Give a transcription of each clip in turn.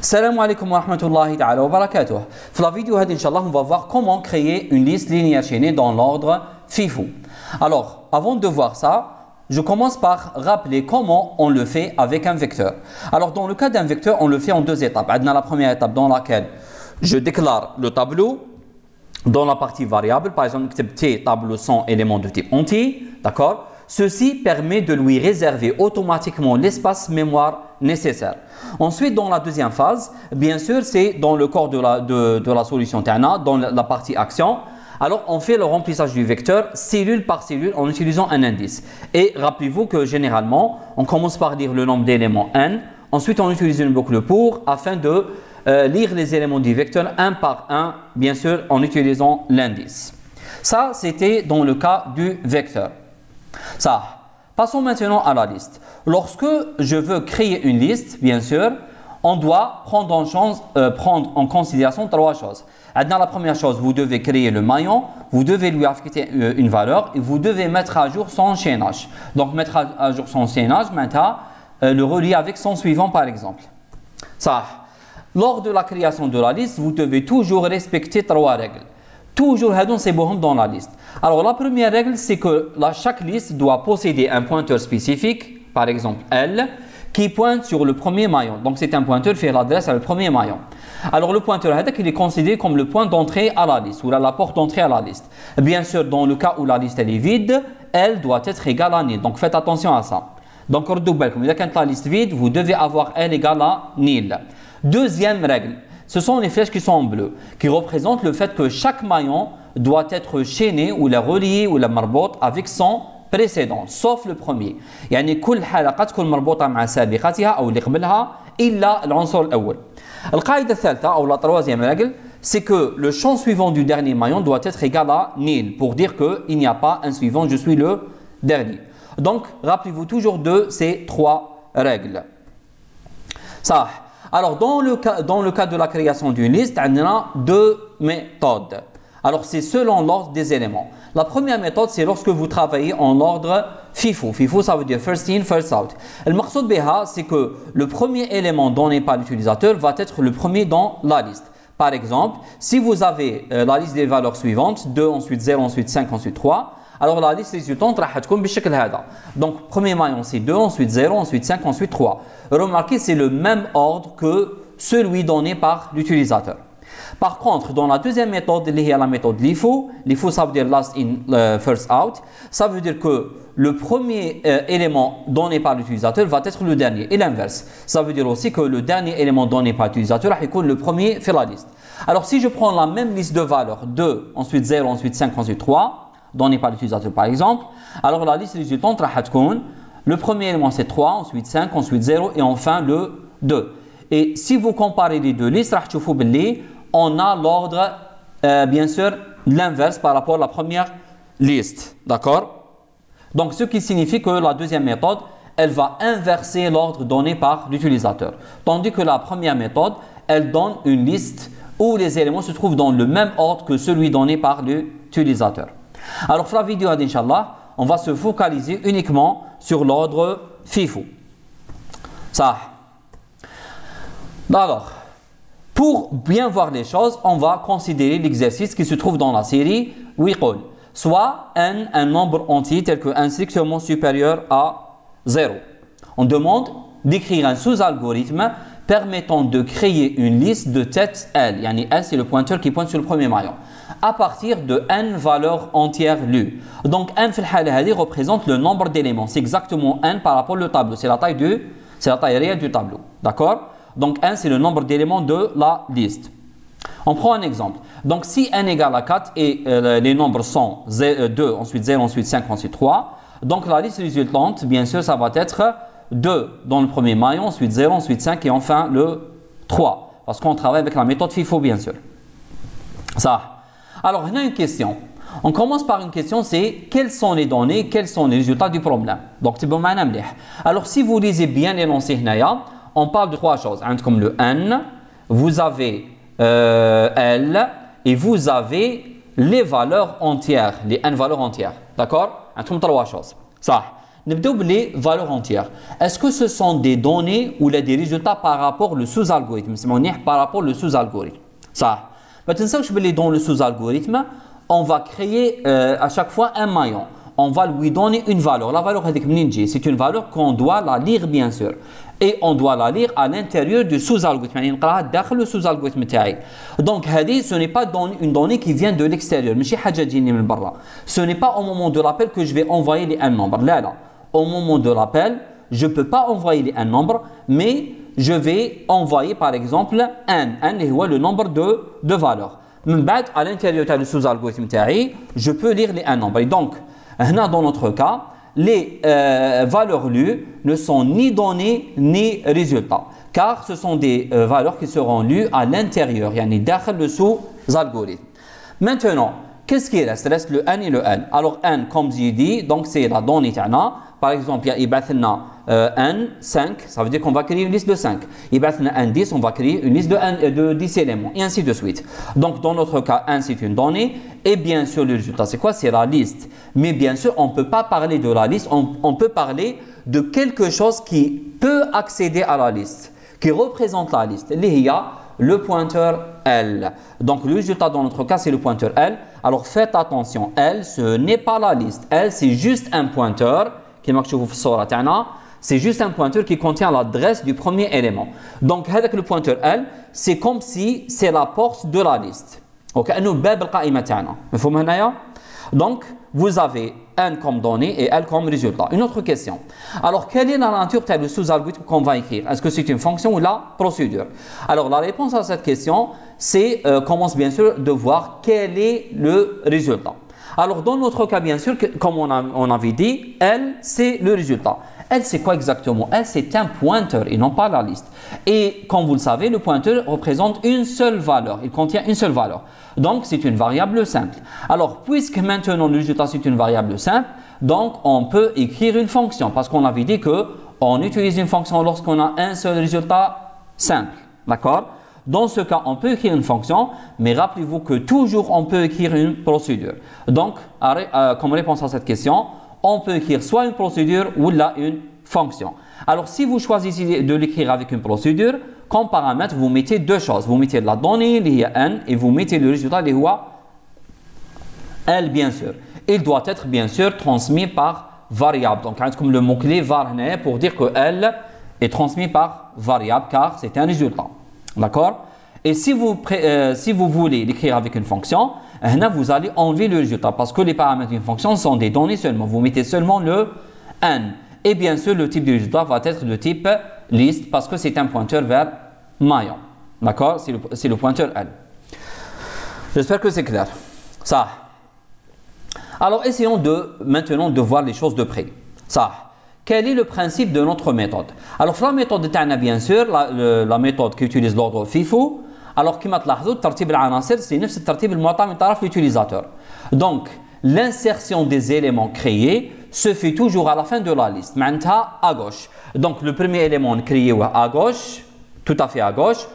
Salam alaikum wa rahmatullahi ta'ala wa barakatuh. Dans la vidéo, Inch'Allah, on va voir comment créer une liste linéaire chaînée dans l'ordre FIFO. Alors, avant de voir ça, je commence par rappeler comment on le fait avec un vecteur. Alors, dans le cas d'un vecteur, on le fait en deux étapes. On a la première étape dans laquelle je déclare le tableau dans la partie variable. Par exemple, T tableau sans élément de type entier. D'accord? Ceci permet de lui réserver automatiquement l'espace mémoire nécessaire. Ensuite, dans la deuxième phase, bien sûr, c'est dans le corps de la solution TANA, dans la partie action. Alors, on fait le remplissage du vecteur cellule par cellule en utilisant un indice. Et rappelez-vous que généralement, on commence par lire le nombre d'éléments n. Ensuite, on utilise une boucle pour afin de lire les éléments du vecteur un par un, bien sûr, en utilisant l'indice. Ça, c'était dans le cas du vecteur. Ça. Passons maintenant à la liste. Lorsque je veux créer une liste, bien sûr, on doit prendre en considération trois choses. Dans la première chose, vous devez créer le maillon, vous devez lui affecter une valeur et vous devez mettre à jour son chaînage. Donc, mettre à jour son chaînage, maintenant, le relier avec son suivant, par exemple. Ça. Lors de la création de la liste, vous devez toujours respecter trois règles. Toujours c'est dans la liste. Alors la première règle, c'est que chaque liste doit posséder un pointeur spécifique, par exemple L, qui pointe sur le premier maillon. Donc c'est un pointeur qui fait l'adresse à le premier maillon. Alors le pointeur il est considéré comme le point d'entrée à la liste, ou la porte d'entrée à la liste. Bien sûr, dans le cas où la liste elle est vide, L doit être égale à nil. Donc faites attention à ça. Donc quand la liste vide, vous devez avoir L égale à nil. Deuxième règle. Ce sont les flèches qui sont en bleu, qui représentent le fait que chaque maillon doit être chaîné ou la relié ou la marboute avec son précédent, sauf le premier. يعني كل حلقة تكون مربوطة مع سابقتها أو اللي قبلها إلا العنصر الأول. القاعدة الثالثة أو la troisième règle, c'est que le champ suivant du dernier maillon doit être égal à nil pour dire qu'il n'y a pas un suivant, je suis le dernier. Donc, rappelez-vous toujours de ces trois règles. Ça. Alors, dans le cas de la création d'une liste, on a deux méthodes. Alors, c'est selon l'ordre des éléments. La première méthode, c'est lorsque vous travaillez en ordre FIFO. FIFO, ça veut dire first in, first out. Le maqsoud biha, c'est que le premier élément donné par l'utilisateur va être le premier dans la liste. Par exemple, si vous avez la liste des valeurs suivantes, 2, ensuite 0, ensuite 5, ensuite 3, alors la liste résultante va être comme ça. Donc, premier maillon, c'est 2, ensuite 0, ensuite 5, ensuite 3. Remarquez, c'est le même ordre que celui donné par l'utilisateur. Par contre, dans la deuxième méthode, il y a la méthode LIFO. LIFO, ça veut dire last in, first out. Ça veut dire que le premier élément donné par l'utilisateur va être le dernier. Et l'inverse. Ça veut dire aussi que le dernier élément donné par l'utilisateur va être le premier sur la liste. Alors, si je prends la même liste de valeurs, 2, ensuite 0, ensuite 5, ensuite 3, donné par l'utilisateur par exemple, alors la liste résultante va être le premier élément c'est 3, ensuite 5, ensuite 0 et enfin le 2. Et si vous comparez les deux listes, on a l'ordre, bien sûr, l'inverse par rapport à la première liste. D'accord? Donc ce qui signifie que la deuxième méthode, elle va inverser l'ordre donné par l'utilisateur. Tandis que la première méthode, elle donne une liste où les éléments se trouvent dans le même ordre que celui donné par l'utilisateur. Alors, pour la vidéo, Inch'Allah, on va se focaliser uniquement sur l'ordre FIFO. Ça. Alors, pour bien voir les choses, on va considérer l'exercice qui se trouve dans la série WIQOL. Soit n, un nombre entier tel que n strictement supérieur à 0. On demande d'écrire un sous-algorithme permettant de créer une liste de têtes L. Yani L, c'est le pointeur qui pointe sur le premier maillon. À partir de n valeurs entières lues. Donc n représente le nombre d'éléments. C'est exactement n par rapport au tableau. C'est la taille réelle du tableau. D'accord? Donc n c'est le nombre d'éléments de la liste. On prend un exemple. Donc si n égale à 4 et les nombres sont 2, ensuite 0, ensuite 5, ensuite 3. Donc la liste résultante, bien sûr, ça va être 2 dans le premier maillon, ensuite 0, ensuite 5 et enfin le 3. Parce qu'on travaille avec la méthode FIFO, bien sûr. Ça. Alors, on a une question. On commence par une question, c'est quelles sont les données, quels sont les résultats du problème. Donc, c'est bon. Alors, si vous lisez bien l'énoncé, on parle de trois choses. Comme le n, vous avez L et vous avez les valeurs entières, les n valeurs entières. D'accord? Trois choses. Ça. نبداو les valeurs entières. Est-ce que ce sont des données ou des résultats par rapport au sous-algorithme? Par rapport au sous-algorithme. Ça. ما تنساوش باللي dans le sous-algorithme, on va créer à chaque fois un maillon. On va lui donner une valeur. La valeur c'est une valeur qu'on doit la lire bien sûr. Et on doit la lire à l'intérieur du sous-algorithme. يعني نقراها داخل le sous-algorithme تاعي. Donc ce n'est pas une donnée qui vient de l'extérieur. ماشي حاجة تجيني من برا. Ce n'est pas au moment de l'appel que je vais envoyer un nombre. Là. Au moment de l'appel, je ne peux pas envoyer un nombre, mais je vais envoyer par exemple n. n est le nombre de valeurs. À l'intérieur du sous-algorithme, je peux lire les un nombre. Et donc, dans notre cas, les valeurs lues ne sont ni données ni résultats. Car ce sont des valeurs qui seront lues à l'intérieur, yani dans le sous-algorithme. Maintenant, qu'est-ce qui reste? Reste le n et le n. Alors n, comme j'ai dit, donc c'est la donnée تاعنا. Par exemple, il y a n 5, ça veut dire qu'on va créer une liste de 5. Il y a n 10, on va créer une liste de 10 éléments, et ainsi de suite. Donc, dans notre cas, n c'est une donnée, et bien sûr, le résultat, c'est quoi? C'est la liste. Mais bien sûr, on ne peut pas parler de la liste, on peut parler de quelque chose qui peut accéder à la liste, qui représente la liste. Il y a le pointeur L. Donc, le résultat dans notre cas, c'est le pointeur L. Alors, faites attention, L, ce n'est pas la liste. L, c'est juste un pointeur. C'est juste un pointeur qui contient l'adresse du premier élément. Donc, avec le pointeur L, c'est comme si c'est la porte de la liste. Donc, vous avez N comme donnée et L comme résultat. Une autre question. Alors, quelle est la nature du sous-algorithme qu'on va écrire? Est-ce que c'est une fonction ou la procédure? Alors, la réponse à cette question, c'est, commence bien sûr de voir quel est le résultat. Alors, dans notre cas, bien sûr, comme on avait dit, L, c'est le résultat. L, c'est quoi exactement? L, c'est un pointeur et non pas la liste. Et comme vous le savez, le pointeur représente une seule valeur. Il contient une seule valeur. Donc, c'est une variable simple. Alors, puisque maintenant le résultat, c'est une variable simple, donc on peut écrire une fonction. Parce qu'on avait dit qu'on utilise une fonction lorsqu'on a un seul résultat simple. D'accord? Dans ce cas, on peut écrire une fonction, mais rappelez-vous que toujours on peut écrire une procédure. Donc, comme réponse à cette question, on peut écrire soit une procédure ou là une fonction. Alors, si vous choisissez de l'écrire avec une procédure, comme paramètre, vous mettez deux choses. Vous mettez la donnée, il y a n, et vous mettez le résultat, il y a L, bien sûr. Il doit être, bien sûr, transmis par variable. Donc, comme le mot-clé var pour dire que L est transmis par variable, car c'est un résultat. D'accord? Et si vous voulez l'écrire avec une fonction, vous allez enlever le résultat parce que les paramètres d'une fonction sont des données seulement. Vous mettez seulement le n. Et bien sûr, le type de résultat va être de type liste parce que c'est un pointeur vers maillon. D'accord? C'est le pointeur L. J'espère que c'est clair. Ça. Alors, essayons maintenant de voir les choses de près. Ça. Quel est le principe de notre méthode? Alors, la méthode de bien sûr, la méthode qui utilise l'ordre FIFO. Alors, comme vous voyez, le العناصر c'est نفس الترتيب المعطى من طرف l'utilisateur. Donc, l'insertion des éléments créés se fait toujours à la fin de la liste. معناتها à gauche. Donc, le premier élément créé à gauche, tout à fait à gauche.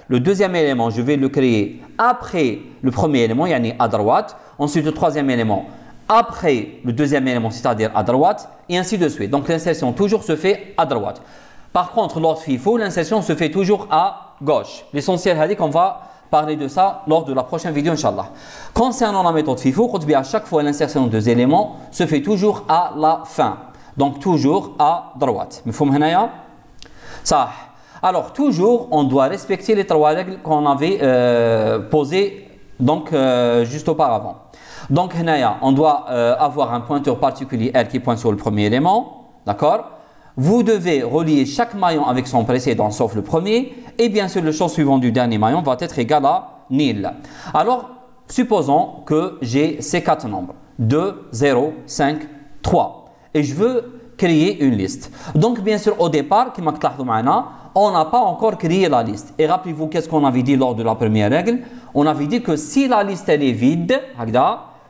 Le deuxième élément, je vais le créer après le premier élément, yani à droite. Ensuite, le troisième élément, après le deuxième élément, c'est-à-dire à droite, et ainsi de suite. Donc, l'insertion toujours se fait à droite. Par contre, l'ordre FIFO, l'insertion se fait toujours à gauche. L'essentiel, c'est qu'on va parler de ça lors de la prochaine vidéo, Inch'Allah. Concernant la méthode FIFO, à chaque fois, l'insertion de deux éléments se fait toujours à la fin. Donc, toujours à droite. Ça. Alors, toujours, on doit respecter les trois règles qu'on avait posées donc, juste auparavant. Donc, on doit avoir un pointeur particulier L qui pointe sur le premier élément. D'accord? Vous devez relier chaque maillon avec son précédent sauf le premier. Et bien sûr, le champ suivant du dernier maillon va être égal à nil. Alors, supposons que j'ai ces quatre nombres. 2, 0, 5, 3. Et je veux créer une liste. Donc, bien sûr, au départ, on n'a pas encore créé la liste. Et rappelez-vous, qu'est-ce qu'on avait dit lors de la première règle? On avait dit que si la liste elle est vide,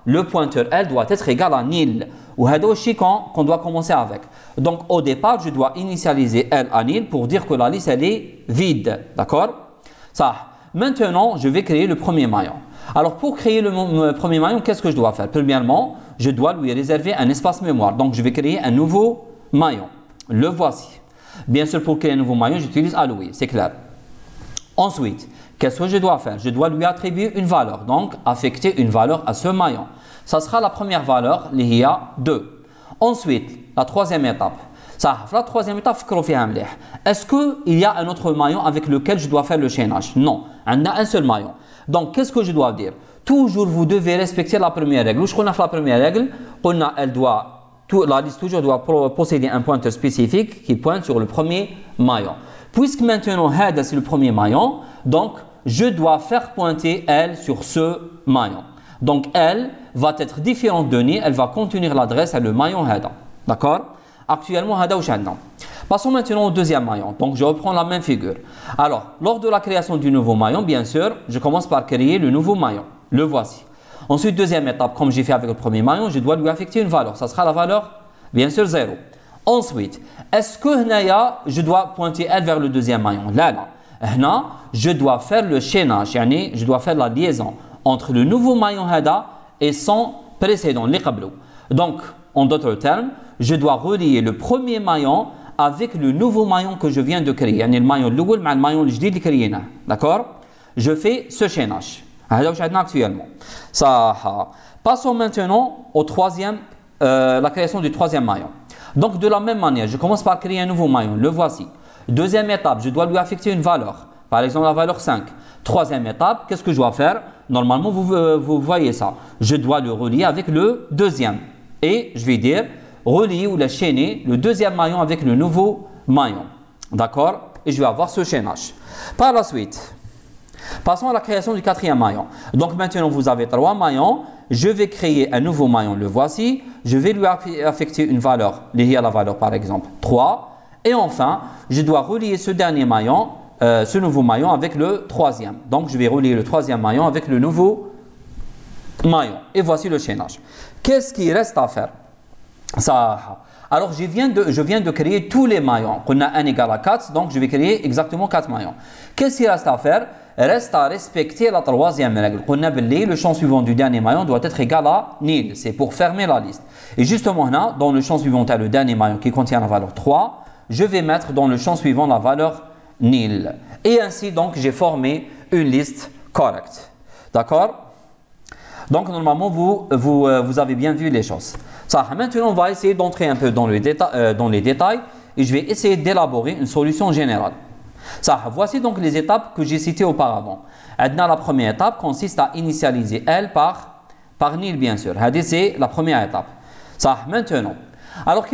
le pointeur L doit être égal à nil. Ou c'est qu'on doit commencer avec. Donc, au départ, je dois initialiser L à nil pour dire que la liste elle est vide. D'accord? Ça. Maintenant, je vais créer le premier maillon. Alors, pour créer le premier maillon, qu'est-ce que je dois faire? Premièrement, je dois lui réserver un espace mémoire. Donc, je vais créer un nouveau maillon. Le voici. Bien sûr, pour créer un nouveau maillon, j'utilise alloué, c'est clair. Ensuite, qu'est-ce que je dois faire? Je dois lui attribuer une valeur. Donc, affecter une valeur à ce maillon. Ça sera la première valeur, l'IA 2. Ensuite, la troisième étape. La troisième étape, est-ce qu'il y a un autre maillon avec lequel je dois faire le chaînage? Non, on a un seul maillon. Donc, qu'est-ce que je dois dire? Toujours, vous devez respecter la première règle. Je connais la première règle. La liste toujours doit posséder un pointeur spécifique qui pointe sur le premier maillon. Puisque maintenant, c'est le premier maillon, donc je dois faire pointer elle sur ce maillon. Donc, elle va être différente de Nil, elle va contenir l'adresse à le maillon Hada. D'accord? Actuellement, Hada ou Shadna. Passons maintenant au deuxième maillon. Donc, je reprends la même figure. Alors, lors de la création du nouveau maillon, bien sûr, je commence par créer le nouveau maillon. Le voici. Ensuite, deuxième étape, comme j'ai fait avec le premier maillon, je dois lui affecter une valeur. Ça sera la valeur, bien sûr, 0. Ensuite, est-ce que je dois pointer elle vers le deuxième maillon? Là, je dois faire le chaînage, je dois faire la liaison entre le nouveau maillon Hada et son précédent, les qablou. Donc, en d'autres termes, je dois relier le premier maillon avec le nouveau maillon que je viens de créer. Le maillon l'oul avec le maillon le jdid créé. D'accord? Je fais ce chaînage. Actuellement. Passons maintenant au troisième, la création du troisième maillon. Donc, de la même manière, je commence par créer un nouveau maillon. Le voici. Deuxième étape, je dois lui affecter une valeur. Par exemple, la valeur 5. Troisième étape, qu'est-ce que je dois faire? Normalement, vous voyez ça. Je dois le relier avec le deuxième. Et je vais dire relier ou la chaîner le deuxième maillon avec le nouveau maillon. D'accord? Et je vais avoir ce chaînage. Par la suite, passons à la création du quatrième maillon. Donc maintenant, vous avez 3 maillons. Je vais créer un nouveau maillon. Le voici. Je vais lui affecter une valeur, liée à la valeur par exemple 3. Et enfin, je dois relier ce dernier maillon, ce nouveau maillon avec le troisième. Donc je vais relier le troisième maillon avec le nouveau maillon. Et voici le chaînage. Qu'est-ce qui reste à faire? Alors je viens de créer tous les maillons. On a 1 égale à 4, donc je vais créer exactement 4 maillons. Qu'est-ce qui reste à faire? Reste à respecter la troisième règle. On a le champ suivant du dernier maillon doit être égal à nil. C'est pour fermer la liste. Et justement là, dans le champ suivant, le dernier maillon qui contient la valeur 3, je vais mettre dans le champ suivant la valeur nil. Et ainsi donc j'ai formé une liste correcte. D'accord? Donc normalement vous avez bien vu les choses. Maintenant on va essayer d'entrer un peu dans les détails et je vais essayer d'élaborer une solution générale. Voici donc les étapes que j'ai citées auparavant. La première étape consiste à initialiser L par nil bien sûr. C'est la première étape. Maintenant, alors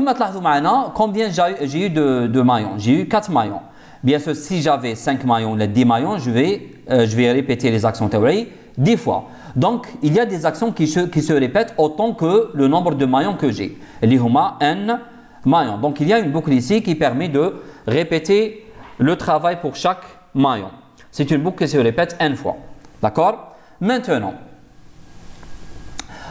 combien j'ai eu de maillons? J'ai eu 4 maillons. Bien sûr, si j'avais 5 maillons, les 10 maillons, je vais répéter les actions théoriques 10 fois. Donc, il y a des actions qui se répètent autant que le nombre de maillons que j'ai. L'ihuma n maillons. Donc, il y a une boucle ici qui permet de répéter le travail pour chaque maillon. C'est une boucle qui se répète n fois. D'accord? Maintenant,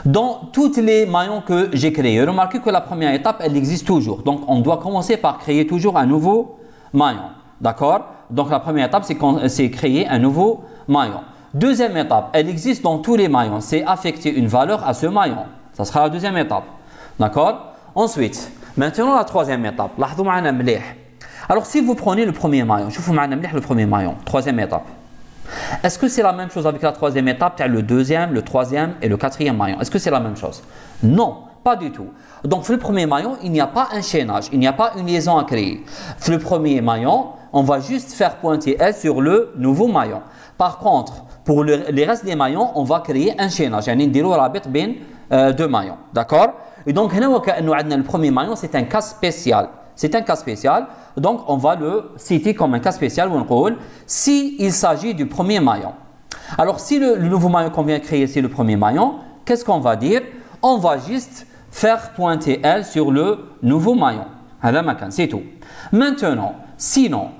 dans tous les maillons que j'ai créés, remarquez que la première étape, elle existe toujours. Donc, on doit commencer par créer toujours un nouveau maillon. D'accord? Donc, la première étape, c'est créer un nouveau maillon. Deuxième étape, elle existe dans tous les maillons. C'est affecter une valeur à ce maillon. Ça sera la deuxième étape. D'accord? Ensuite, maintenant la troisième étape. Alors, si vous prenez le premier maillon, je vous montre le premier maillon, troisième étape. Est-ce que c'est la même chose avec la troisième étape, le deuxième, le troisième et le quatrième maillon? Est-ce que c'est la même chose? Non, pas du tout. Donc, le premier maillon, il n'y a pas un chaînage, il n'y a pas une liaison à créer. Le premier maillon, on va juste faire pointer elle sur le nouveau maillon. Par contre, pour les restes des maillons, on va créer un chaînage. Deux maillons. D'accord? Et donc, le premier maillon, c'est un cas spécial. C'est un cas spécial. Donc, on va le citer comme un cas spécial s'il s'agit du premier maillon. Alors, si le nouveau maillon qu'on vient de créer, c'est le premier maillon, qu'est-ce qu'on va dire? On va juste faire pointer elle sur le nouveau maillon. C'est tout. Maintenant, sinon,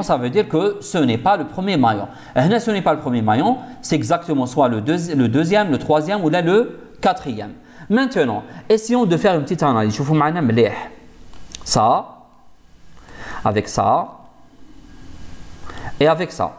ça veut dire que ce n'est pas le premier maillon. Ce n'est pas le premier maillon, c'est exactement soit le deuxième, le troisième ou là le quatrième. Maintenant, essayons de faire une petite analyse. Je vous montre ça, avec ça, et avec ça.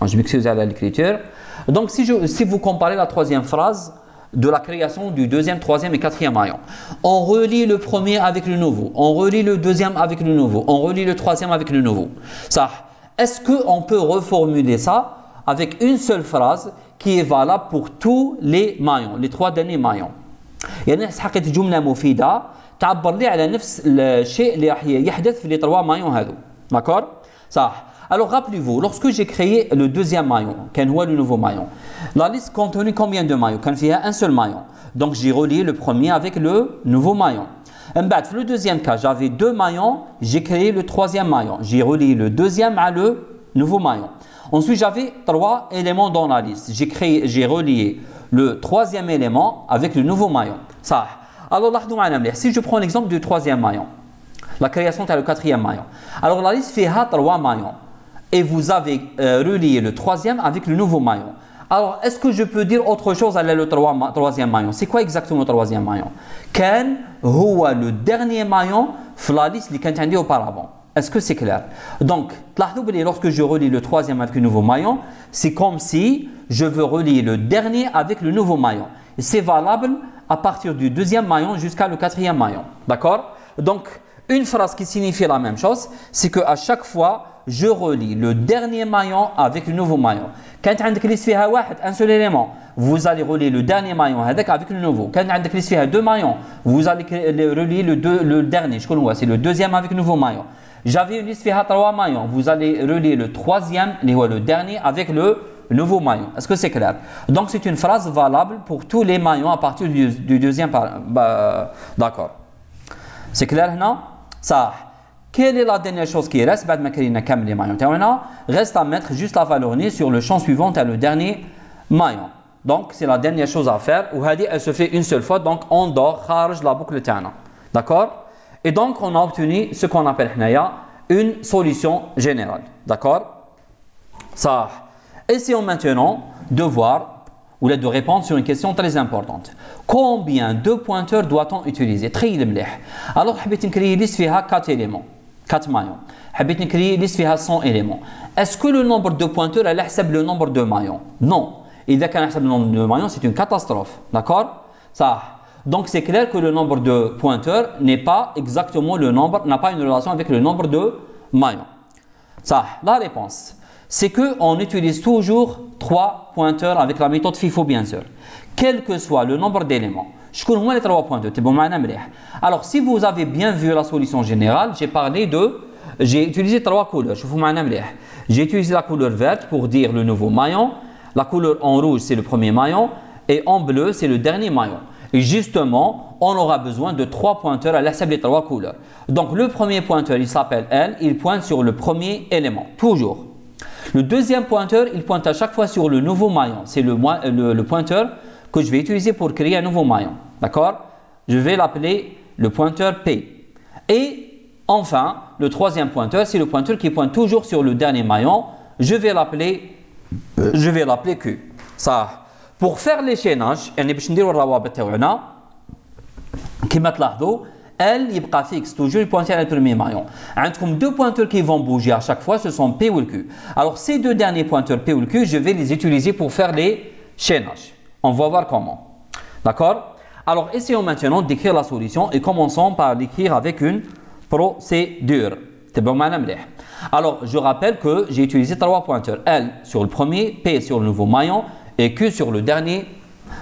Je m'excuse à l'écriture. Donc, si vous comparez la troisième phrase de la création du deuxième, troisième et quatrième maillon, on relie le premier avec le nouveau, on relie le deuxième avec le nouveau, on relie le troisième avec le nouveau. Ça, est-ce qu'on peut reformuler ça avec une seule phrase qui est valable pour tous les maillons, les trois derniers maillons? يعني حقيقة جملة مفيدة تعبر لي على نفس الشيء اللي راح يحدث في les trois maillons هذو. D'accord? Ça. Alors rappelez-vous, lorsque j'ai créé le deuxième maillon, كان هو le nouveau maillon, la liste contenait combien de maillons? كان فيها un seul maillon. Donc j'ai relié le premier avec le nouveau maillon. Le deuxième cas, j'avais deux maillons, j'ai créé le troisième maillon. J'ai relié le deuxième à le nouveau maillon. Ensuite, j'avais trois éléments dans la liste. J'ai relié le troisième élément avec le nouveau maillon. Ça. Alors, si je prends l'exemple du troisième maillon, la création est le quatrième maillon. Alors, la liste fait trois maillons. Et vous avez relié le troisième avec le nouveau maillon. Alors, est-ce que je peux dire autre chose à le troisième maillon? C'est quoi exactement le troisième maillon? Ken huwa le dernier maillon de la liste qui était auparavant. Est-ce que c'est clair? Donc, lorsque je relie le troisième avec le nouveau maillon, c'est comme si je veux relier le dernier avec le nouveau maillon. Et c'est valable à partir du deuxième maillon jusqu'à le quatrième maillon. D'accord? Donc, une phrase qui signifie la même chose, c'est qu'à chaque fois, je relie le dernier maillon avec le nouveau maillon. Quand tu as un seul élément, vous allez relier le dernier maillon avec le nouveau. Quand tu as deux maillons, vous allez relier le dernier. C'est le deuxième avec le nouveau maillon. J'avais une liste qui a trois maillons. Vous allez relier le troisième, le dernier avec le nouveau maillon. Est-ce que c'est clair? Donc c'est une phrase valable pour tous les maillons à partir du deuxième. D'accord. C'est clair maintenant? Ça. Quelle est la dernière chose qui reste? Les maillons. Reste à mettre juste la valeur nil sur le champ suivant à le dernier maillon. Donc c'est la dernière chose à faire. Elle se fait une seule fois. Donc on dort, kharj la boucle terna. D'accord? Et donc on a obtenu ce qu'on appelle une solution générale. D'accord? Ça. Essayons maintenant de voir ou de répondre sur une question très importante. Combien de pointeurs doit-on utiliser? Très bien. Alors, je vais créer une liste qui a 4 éléments, 4 maillons. Je vais créer une liste qui a 100 éléments. Est-ce que le nombre de pointeurs est le nombre de maillons? Non. Et dès qu'on a le nombre de maillons, c'est une catastrophe. D'accord? Ça. Donc, c'est clair que le nombre de pointeurs n'est pas exactement le nombre, n'a pas une relation avec le nombre de maillons. Ça. La réponse, c'est qu'on utilise toujours 3 pointeurs avec la méthode FIFO, bien sûr. Quel que soit le nombre d'éléments. Je connais moins les 3 pointeurs. Alors, si vous avez bien vu la solution générale, j'ai utilisé 3 couleurs. J'ai utilisé la couleur verte pour dire le nouveau maillon. La couleur en rouge, c'est le premier maillon. Et en bleu, c'est le dernier maillon. Et justement, on aura besoin de 3 pointeurs à l'ensemble des 3 couleurs. Donc, le premier pointeur, il s'appelle L. Il pointe sur le premier élément. Toujours. Le deuxième pointeur, il pointe à chaque fois sur le nouveau maillon. C'est le pointeur que je vais utiliser pour créer un nouveau maillon. D'accord? Je vais l'appeler le pointeur P. Et enfin, le troisième pointeur, c'est le pointeur qui pointe toujours sur le dernier maillon. Je vais l'appeler Q. Ça. Pour faire l'échaînage, elle est fixe, toujours pointer à le premier maillon. Comme 2 pointeurs qui vont bouger à chaque fois, ce sont P ou le Q. Alors ces 2 derniers pointeurs P ou le Q, je vais les utiliser pour faire les chaînages. On va voir comment. D'accord? Alors essayons maintenant d'écrire la solution et commençons par l'écrire avec une procédure. Alors je rappelle que j'ai utilisé 3 pointeurs. L sur le premier, P sur le nouveau maillon et Q sur le dernier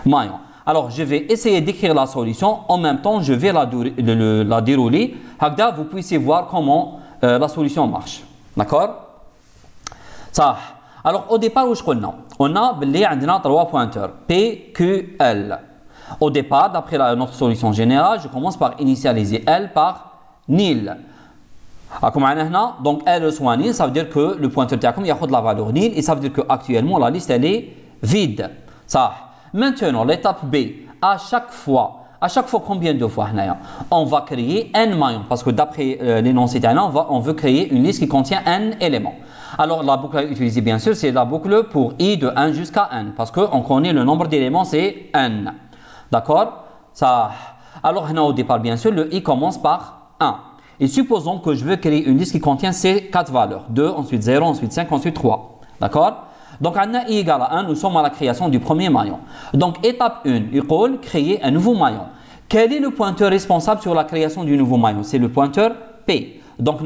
maillon. Alors, je vais essayer d'écrire la solution. En même temps, je vais la dérouler. Vous puissiez voir comment la solution marche. D'accord? Ça. Alors, au départ, on a 3 pointeurs. P, Q, L. Au départ, d'après notre solution générale, je commence par initialiser L par nil. Donc, L soit nil, ça veut dire que le pointeur il y a de la valeur nil. Et ça veut dire qu'actuellement, la liste, elle est vide. Ça. Maintenant, l'étape B, à chaque fois combien de fois on va créer n maillons parce que d'après l'énoncé on veut créer une liste qui contient n éléments. Alors la boucle à utiliser bien sûr c'est la boucle pour i de 1 jusqu'à n parce qu'on connaît le nombre d'éléments c'est n. D'accord? Ça. Alors au départ bien sûr le i commence par 1. Et supposons que je veux créer une liste qui contient ces 4 valeurs 2, ensuite 0, ensuite 5, ensuite 3. D'accord? Donc, on a I égale à 1, nous sommes à la création du premier maillon. Donc, étape 1, il faut créer un nouveau maillon. Quel est le pointeur responsable sur la création du nouveau maillon? C'est le pointeur P. Donc,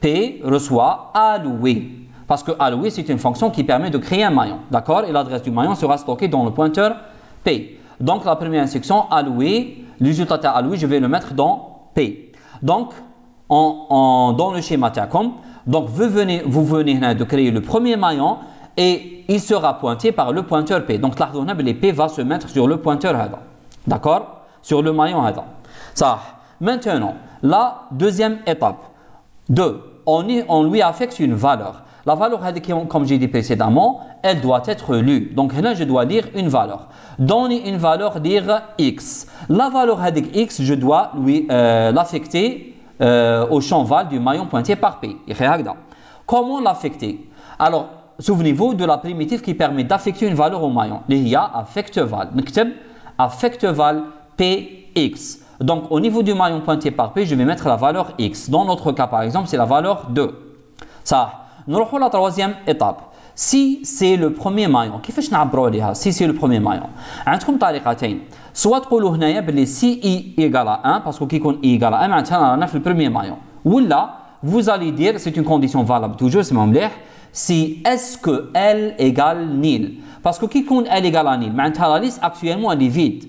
P reçoit alloué. Parce que alloué, c'est une fonction qui permet de créer un maillon. D'accord? Et l'adresse du maillon sera stockée dans le pointeur P. Donc, la première instruction, alloué, le résultat alloué, je vais le mettre dans P. Donc, dans le schéma TACOM, donc vous venez de créer le premier maillon et il sera pointé par le pointeur P. Donc, les P va se mettre sur le pointeur Hada. D'accord? Sur le maillon Hada. Ça. Maintenant, la deuxième étape. 2. On lui affecte une valeur. La valeur, comme j'ai dit précédemment, elle doit être lue. Donc là, je dois lire une valeur. Donner une valeur, dire X. La valeur X, je dois lui l'affecter au champ val du maillon pointé par P. Comment l'affecter? Alors, souvenez-vous de la primitive qui permet d'affecter une valeur au maillon. Il y a affecte val. Affecte val PX. Donc, au niveau du maillon pointé par P, je vais mettre la valeur X. Dans notre cas, par exemple, c'est la valeur 2. Ça. Nous allons à la troisième étape. Si c'est le premier maillon, كيفاش نعبروا عليها؟ Si c'est le premier maillon. عندكم طريقتين. soit تقولوا هنايا باللي si I égale à 1 parce que كي يكون I égale à 1 معناتها رانا في le premier maillon. ولا vous allez dire c'est une condition valable toujours c'est ممليح si est-ce que L égale nil parce que كي يكون L égale à nil معناتها la liste actuellement elle est vide.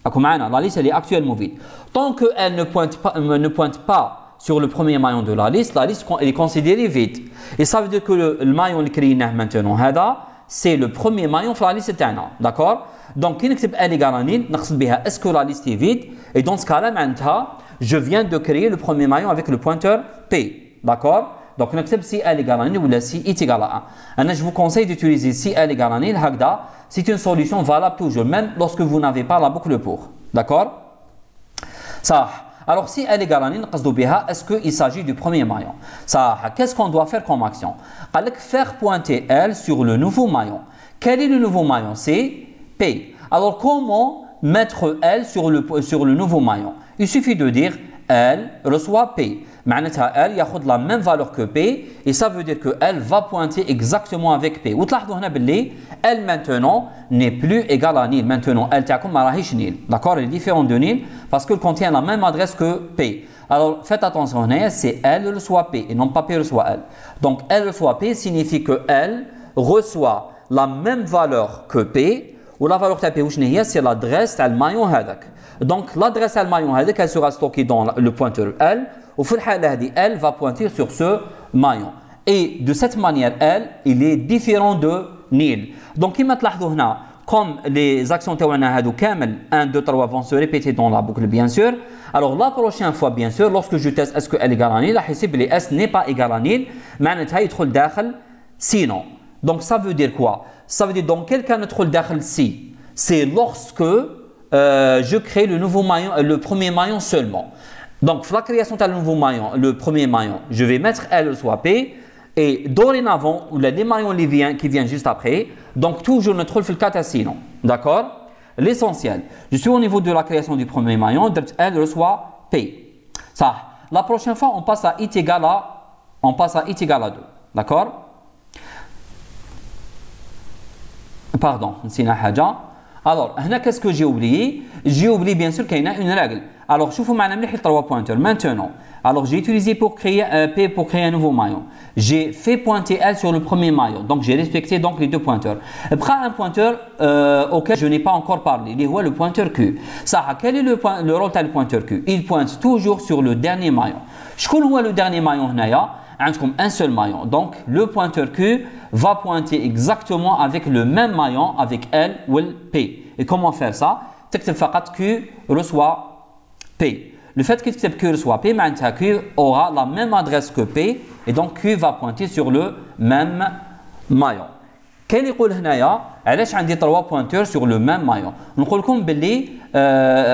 راكم معنا la liste elle est actuellement vide. Tant que elle ne pointe pas sur le premier maillon de la liste elle est considérée vide. Et ça veut dire que le maillon qui est maintenant, c'est le premier maillon de la liste. D'accord? Donc, quand on L égale à nil, est-ce que la liste est vide? Et dans ce cas-là, je viens de créer le premier maillon avec le pointeur P. D'accord? Donc, on accepte si L égale à nil ou si I est égal à 1. Je vous conseille d'utiliser si L égale à nil. C'est une solution valable toujours, même lorsque vous n'avez pas la boucle pour. D'accord? Ça. Alors, si L égale à nil, est-ce qu'il s'agit du premier maillon? Ça, qu'est-ce qu'on doit faire comme action? Faire pointer L sur le nouveau maillon. Quel est le nouveau maillon? C'est P. Alors, comment mettre L sur le nouveau maillon? Il suffit de dire L reçoit P. معناتها L ياخذ la même valeur que P et ça veut dire que L va pointer exactement avec P. وتلاحظوا هنا باللي L maintenant n'est plus égal à nil. Maintenant L تاعكم ما راهيش nil. D'accord? Elle est différente de nil parce qu'elle contient la même adresse que P. Alors faites attention هنا c'est L reçoit P et non pas P reçoit L. Donc L reçoit P signifie que L reçoit la même valeur que P ou la valeur تاع P واش هي c'est l'adresse تاع المايون هذاك. Donc l'adresse تاع المايون هذاك elle sera stockée dans le pointeur L. Au fil de elle va pointer sur ce maillon. Et de cette manière, elle, il est différent de nil. Donc, comme les actions de Kamel 1, 2, 3 vont se répéter dans la boucle, bien sûr. Alors, la prochaine fois, bien sûr, lorsque je teste est-ce qu'elle est égale à nil, S n'est pas égal à nil, sinon. Donc, ça veut dire quoi? Ça veut dire dans quel cas notre si? C'est lorsque je crée le nouveau maillon, le premier maillon seulement. Donc, la création de nouveau maillon, le premier maillon, je vais mettre L soit P et dorénavant, les maillons qui viennent juste après, donc toujours notre le cas sinon. D'accord? L'essentiel, je suis au niveau de la création du premier maillon, L reçoit P. Ça, la prochaine fois, on passe à I égale à 2. D'accord? Pardon, c'est une haja. Alors, qu'est-ce que j'ai oublié? J'ai oublié bien sûr qu'il y a une règle. Alors, je vous montre les 3 pointeurs. Maintenant, alors j'ai utilisé pour créer P pour créer un nouveau maillon. J'ai fait pointer L sur le premier maillon. Donc, j'ai respecté donc les 2 pointeurs. Après, un pointeur auquel je n'ai pas encore parlé. Il est le pointeur Q. Ça, quel est le rôle du pointeur Q? Il pointe toujours sur le dernier maillon. Je connais le dernier maillon. Comme un seul maillon. Donc, le pointeur Q va pointer exactement avec le même maillon avec L ou P. Et comment faire ça? تكتب فقط Q reçoit P. Le fait que Q reçoit P, Q aura la même adresse que P et donc Q va pointer sur le même maillon. كاين يقول هنايا علاش عندي 3 pointeurs sur le même maillon. نقول لكم باللي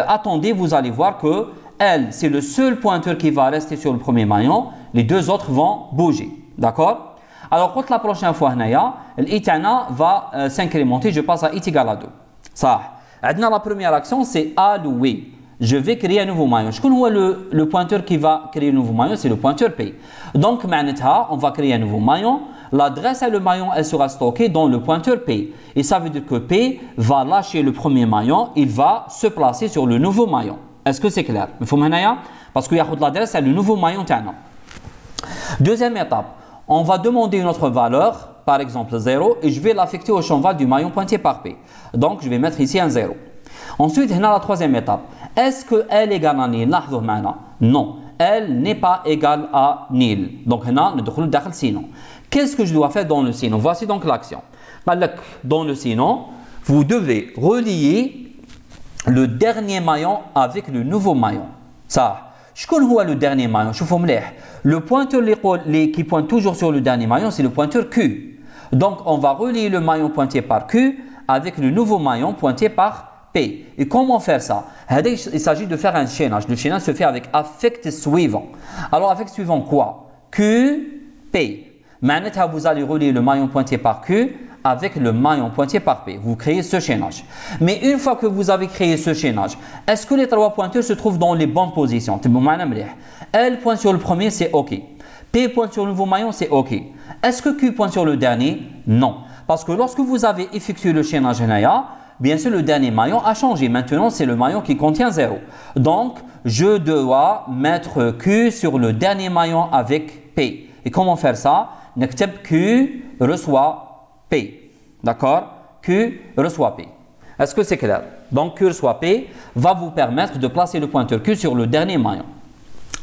attendez, vous allez voir que L, c'est le seul pointeur qui va rester sur le premier maillon. Les 2 autres vont bouger. D'accord? Alors, quand la prochaine fois, l'I va s'incrémenter. Je passe à I égale à 2. Ça. La première action, c'est allouer. Je vais créer un nouveau maillon. Je connais le pointeur qui va créer un nouveau maillon, c'est le pointeur P. Donc, on va créer un nouveau maillon. l'adresse et le maillon, elle sera stockée dans le pointeur P. Et ça veut dire que P va lâcher le premier maillon, il va se placer sur le nouveau maillon. Est-ce que c'est clair? Parce qu'il y a l'adresse et le nouveau maillon. Deuxième étape, on va demander une autre valeur, par exemple 0, et je vais l'affecter au champ val du maillon pointé par P. Donc, je vais mettre ici un 0. Ensuite, on a la troisième étape. Est-ce que L égale à nil? Non, L n'est pas égale à nil. Donc, on a le sinon. Qu'est-ce que je dois faire dans le sinon? Voici donc l'action. Dans le sinon, vous devez relier le dernier maillon avec le nouveau maillon. Ça, je connais le dernier maillon. Le pointeur qui pointe toujours sur le dernier maillon, c'est le pointeur Q. Donc, on va relier le maillon pointé par Q avec le nouveau maillon pointé par P. Et comment faire ça? Il s'agit de faire un chaînage. Le chaînage se fait avec affect suivant. Alors, affect suivant quoi? Q, P. Maintenant, vous allez relier le maillon pointé par Q avec le maillon pointé par P. Vous créez ce chaînage. Mais une fois que vous avez créé ce chaînage, est-ce que les trois pointeurs se trouvent dans les bonnes positions? L pointe sur le premier, c'est OK. P pointe sur le nouveau maillon, c'est OK. Est-ce que Q pointe sur le dernier? Non. Parce que lorsque vous avez effectué le chaînage Naya, bien sûr, le dernier maillon a changé. Maintenant, c'est le maillon qui contient 0. Donc, je dois mettre Q sur le dernier maillon avec P. Et comment faire ça? Q reçoit P. D'accord? Q reçoit P. Est-ce que c'est clair? Donc, Q reçoit P va vous permettre de placer le pointeur Q sur le dernier maillon.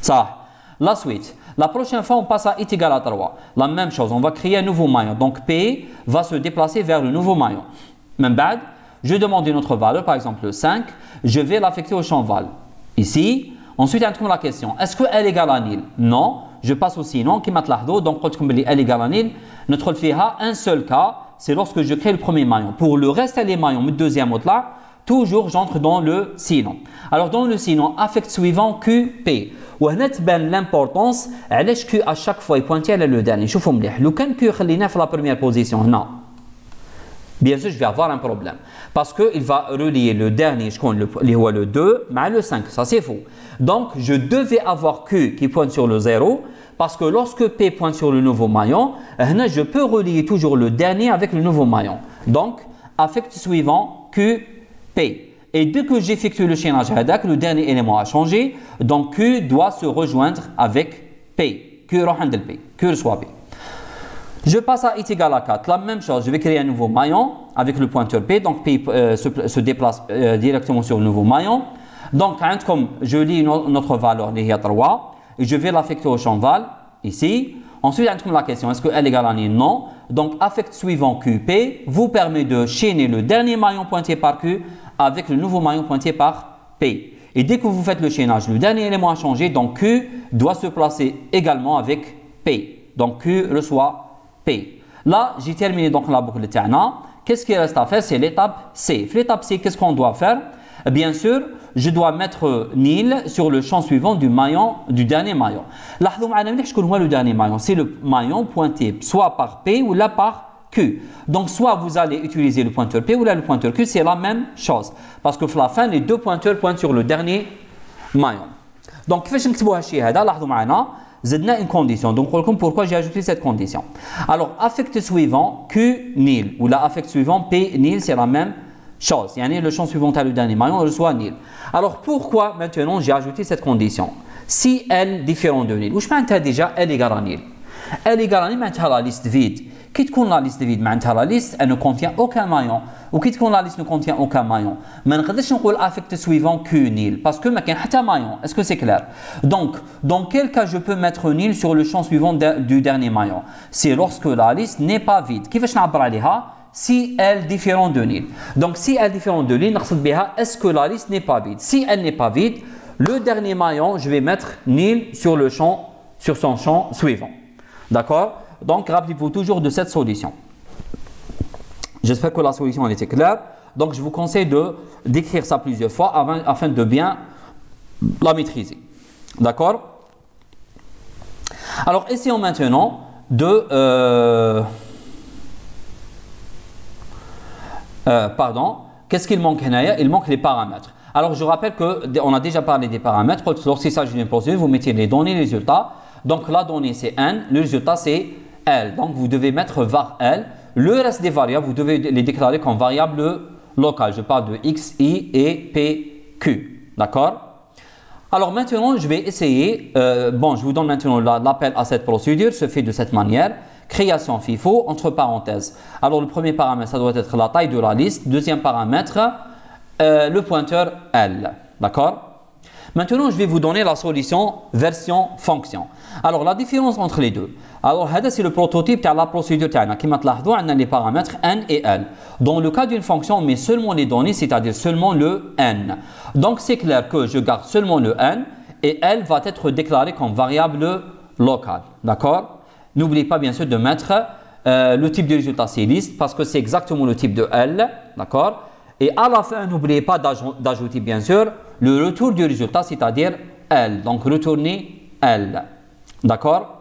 Ça. La suite. La prochaine fois, on passe à i égale à 3. La même chose, on va créer un nouveau maillon. Donc, P va se déplacer vers le nouveau maillon. Même bad. Je demande une autre valeur, par exemple 5. Je vais l'affecter au champ val. Ici. Ensuite, on trouve la question. Est-ce que L égale à nil? Non. Je passe au sinon. Qui m'a donc, quand L égale à nil, notre fiha, un seul cas, c'est lorsque je crée le premier maillon. Pour le reste des maillons, le deuxième autre là, toujours j'entre dans le sinon. Alors, dans le sinon, affect suivant Q, P. L'importance, Q à chaque fois est pointé à le dernier. Je vous le cas Q est la première position. Non. Bien sûr, je vais avoir un problème. Parce qu'il va relier le dernier, le 2, mais le 5. Ça, c'est faux. Donc, je devais avoir Q qui pointe sur le 0. Parce que lorsque P pointe sur le nouveau maillon, je peux relier toujours le dernier avec le nouveau maillon. Donc, affect suivant Q, P. Et dès que j'effectue le chaînage hadak, le dernier élément a changé. Donc, Q doit se rejoindre avec P. Q reçoit P. Je passe à i égale à 4. La même chose, je vais créer un nouveau maillon avec le pointeur P. Donc, P se déplace directement sur le nouveau maillon. Donc, comme je lis notre valeur, il y a 3. Et je vais l'affecter au champ val, ici. Ensuite, on la question, est-ce que L égale à nil? Non. Donc, affect suivant QP vous permet de chaîner le dernier maillon pointé par Q avec le nouveau maillon pointé par P. Et dès que vous faites le chaînage, le dernier élément a changé, donc Q doit se placer également avec P. Donc, Q reçoit P. Là, j'ai terminé donc la boucle de Tana. Qu'est-ce qui reste à faire? C'est l'étape C. L'étape C, qu'est-ce qu'on doit faire? Bien sûr, je dois mettre nil sur le champ suivant du dernier maillon. Le dernier maillon, c'est le maillon pointé soit par P ou là par Q. Donc, soit vous allez utiliser le pointeur P ou là le pointeur Q, c'est la même chose. Parce que à la fin, les deux pointeurs pointent sur le dernier maillon. Donc, زدنا une condition. Donc, pourquoi j'ai ajouté cette condition? Alors, affect suivant Q nil ou la affect suivant P nil, c'est la même chose. Le champ suivant à le dernier maillon reçoit nil. Alors, pourquoi maintenant j'ai ajouté cette condition? Si L différent de nil, où je m'entends déjà L égale à nil. L égale à nil, m'entends la liste vide. Qui te la liste vide? La liste, elle ne contient aucun maillon. Ou qui te la liste ne contient aucun maillon. Mais je ne peux pas affect suivant Q nil. Parce que il n'y a pas de maillon. Est-ce que c'est clair? Donc, dans quel cas je peux mettre nil sur le champ suivant du dernier maillon? C'est lorsque la liste n'est pas vide. Qui va si elle différent de nil. Donc, si elle différent de nil, est-ce que la liste n'est pas vide? Si elle n'est pas vide, le dernier maillon, je vais mettre nil sur son champ suivant. D'accord? Donc, rappelez-vous toujours de cette solution. J'espère que la solution était claire. Donc, je vous conseille d'écrire ça plusieurs fois afin de bien la maîtriser. D'accord? Alors, essayons maintenant de... qu'est-ce qu'il manque? Il manque les paramètres. Alors, je rappelle qu'on a déjà parlé des paramètres. Lorsqu'il s'agit d'une procédure, vous mettez les données, les résultats. Donc, la donnée, c'est n. Le résultat, c'est L. Donc vous devez mettre var L. Le reste des variables, vous devez les déclarer comme variables locales. Je parle de X, Y et P, Q. D'accord? Alors maintenant, je vais essayer, je vous donne maintenant l'appel à cette procédure, se fait de cette manière. Création FIFO, entre parenthèses. Alors le premier paramètre, ça doit être la taille de la liste. Deuxième paramètre, le pointeur L. D'accord? Maintenant, je vais vous donner la solution version fonction. Alors, la différence entre les deux. Alors, c'est le prototype de la procédure. Qui m'a on a les paramètres n et l. Dans le cas d'une fonction, on met seulement les données, c'est-à-dire seulement le n. Donc, c'est clair que je garde seulement le n et l va être déclaré comme variable locale. D'accord? N'oubliez pas, bien sûr, de mettre le type de résultat, c'est liste, parce que c'est exactement le type de l. D'accord? Et à la fin, n'oubliez pas d'ajouter, bien sûr, le retour du résultat, c'est-à-dire L. Donc, retournez L. D'accord?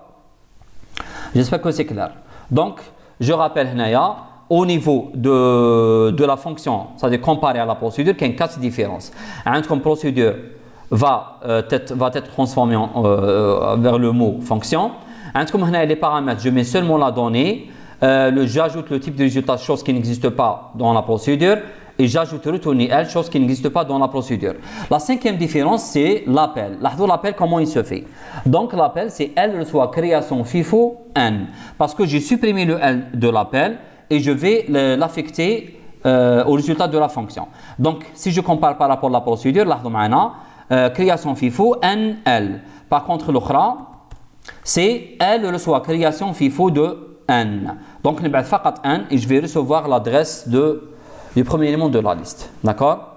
J'espère que c'est clair. Donc, je rappelle, au niveau de la fonction, c'est-à-dire comparé à la procédure, qu'il y a 4 différences. Une procédure va être transformée vers le mot fonction. Les paramètres, je mets seulement la donnée. J'ajoute le type de résultat, chose qui n'existe pas dans la procédure. Et j'ajoute retourner L, chose qui n'existe pas dans la procédure. La cinquième différence, c'est l'appel. L'appel, comment il se fait? Donc, l'appel, c'est L reçoit création FIFO N. Parce que j'ai supprimé le L de l'appel et je vais l'affecter au résultat de la fonction. Donc, si je compare par rapport à la procédure, création FIFO N, L. Par contre, l'autre, c'est L reçoit création FIFO de N. Donc, je vais faire N et je vais recevoir l'adresse du premier élément de la liste. D'accord?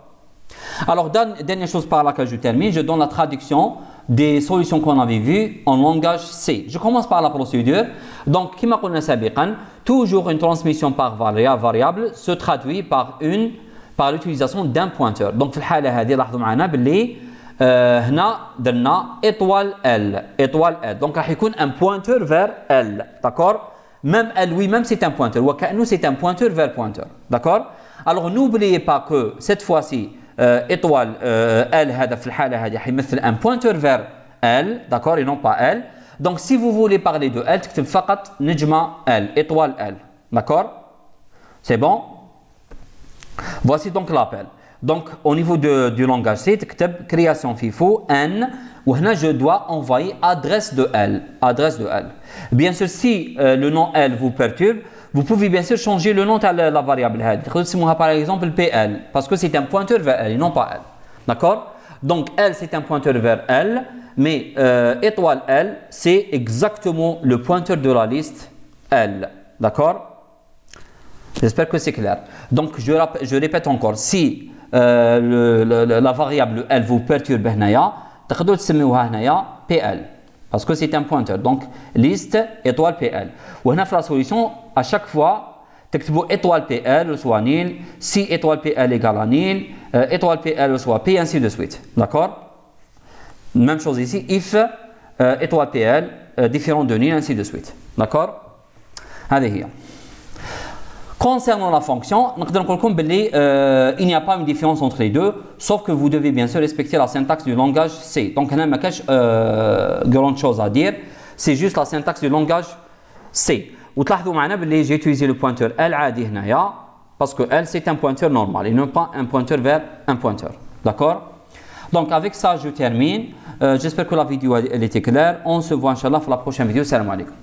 Alors, dernière chose par laquelle je termine, je donne la traduction des solutions qu'on avait vues en langage C. Je commence par la procédure. Donc, comme on a dit, toujours une transmission par variable se traduit par l'utilisation d'un pointeur. Donc, dans ce cas, لاحظوا معنا باللي هنا درنا étoile L. Étoile L. Donc, il y a un pointeur vers L. D'accord? Même L, oui, même c'est un pointeur. Ou c'est un pointeur vers pointeur. D'accord? Alors, n'oubliez pas que cette fois-ci, étoile L, c'est un pointeur vers L, d'accord, et non pas L. Donc, si vous voulez parler de L, tu faqat nejma L, étoile L, d'accord? C'est bon? Voici donc l'appel. Donc, au niveau du langage C, tu création FIFO N, où je dois envoyer adresse de L. Adresse de L. Bien sûr, si le nom L vous perturbe, vous pouvez bien sûr changer le nom de la variable. Par exemple PL, parce que c'est un pointeur vers L et non pas L. D'accord? Donc L, c'est un pointeur vers L, mais étoile L, c'est exactement le pointeur de la liste L. D'accord? J'espère que c'est clair. Donc je répète encore, si la variable L vous perturbe, تقدروا تسميوها هنايا PL. Parce que c'est un pointeur. Donc, liste étoile PL. Ou dans la solution, à chaque fois, تكتبوا étoile PL soit nil, si étoile PL égale à nil, étoile PL soit P, ainsi de suite. D'accord? Même chose ici, if étoile PL différent de nil, ainsi de suite. D'accord? هذه هي. Concernant la fonction, il n'y a pas une différence entre les deux, sauf que vous devez bien sûr respecter la syntaxe du langage C. Donc, il n'y a pas grande chose à dire, c'est juste la syntaxe du langage C. Vous voyez, j'ai utilisé le pointeur L parce que L c'est un pointeur normal et non pas un pointeur vers un pointeur. D'accord? Donc, avec ça, je termine. J'espère que la vidéo elle était claire. On se voit, Inch'Allah, pour la prochaine vidéo. Salam alaikum.